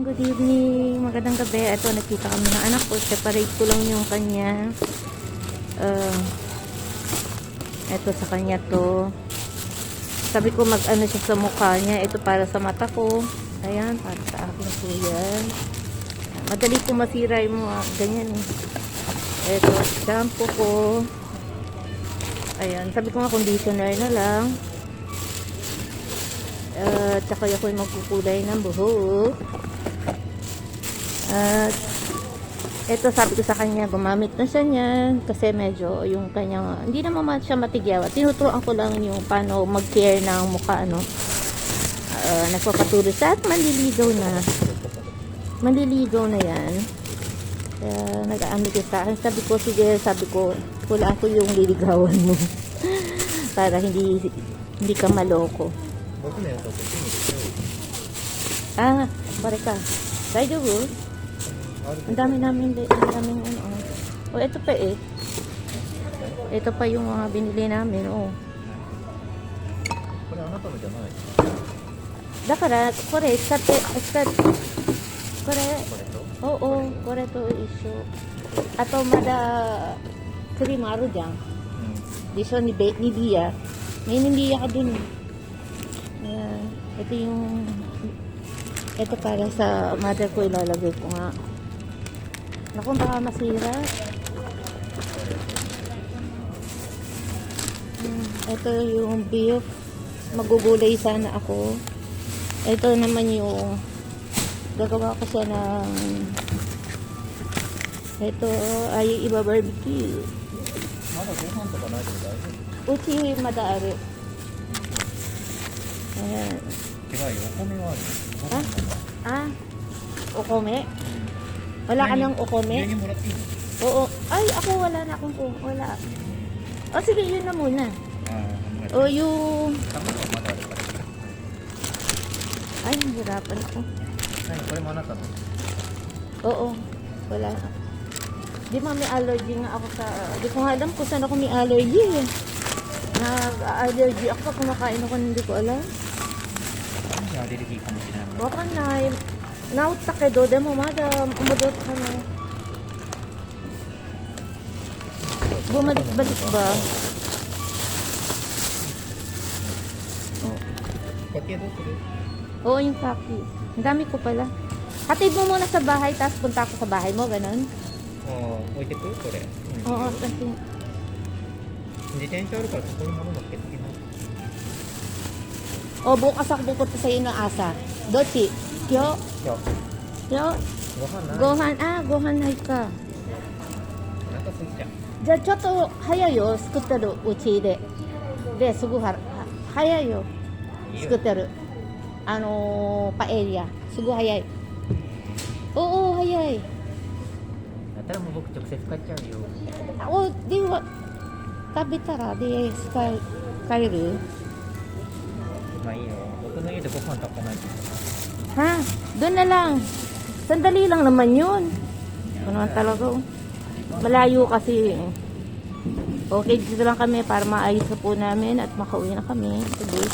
good evening, magandang gabi. Ito, nakita kami ng anak ko. Separate ko lang yung kanya. Ito sa kanya to. Sabi ko mag-ano siya sa mukha niya. Ito para sa mata ko. Ayan, para sa akin po yan. Madali ko masira yung mga ganyan eh. Ito, shampoo ko. Ayan, sabi ko nga conditioner na lang. Tsaka ako yung magkukulay ng buhok. At ito, sabi ko sa kanya, gumamit na siya niyan kasi medyo yung kanyang, hindi naman siya matigyaw. Tinuturuan ko lang yung paano mag-care ng mukha, ano. Nagpapatuloy siya at manliligaw na. Manliligaw na yan. Nag-aamig sa akin. Sabi ko, sige, kulaan ko yung liligawan mo. Para hindi ka maloko. Pare ka. Daijoubu? Ang dami namin ano. Oh, ito pa eh. Ito pa yung mga binili namin, oh. Dakara, kore, kore. Oo, kore to issue. Ato mada cream aru dyan. Dito ni Bia. May Bia ka dun. Ito para sa mother ko, ilalagay ko nga. Naku, baka masira. Ito yung beef. Magugulay sana ako. Ito naman yung gagawa ko siya ng ito ay iba-barbecue. Uchi madaari. Ayan. Okome? Wala ka ng okome? Oo. Ay, ako wala na akong wala. O sige, yun na muna. O yung... Ay, nahirapan ako. Oo. Wala. Di ba may allergy nga ako sa... Di ko nga alam kung saan ako may allergy eh. Nag-allergy ako pag kumakain ako, hindi ko alam. わかんない。治ったけど、でもまだ戻ったね。Bumalik-balik ba? Oo, yung kaki. Ang dami ko pala. Hatid mo muna sa bahay, tapos punta ako sa bahay mo, ganun? Oo, uite ko, kore. Oo, kasi... 自転車あるからそこに物乗っけてきな。 O, bukas ako pupunta sa iyo ng asa. Dochi. Kyo? Kyo? Gohan. Gohanないか。お腹空いちゃう。じゃあちょっと早いよ、作ってるうちで。で、すぐ早いよ、作ってる。パエリア。すぐ早い。おお、早い。だったらもう僕直接買っちゃうよ。お、でも、食べたらで、帰る？ まあいいよ。僕の家でご飯炊かないと。Ha? Doon na lang. Sandali lang naman yun. Ano talaga. Malayo kasi. Okay, dito lang kami para maayos na po namin at makauwi na kami today.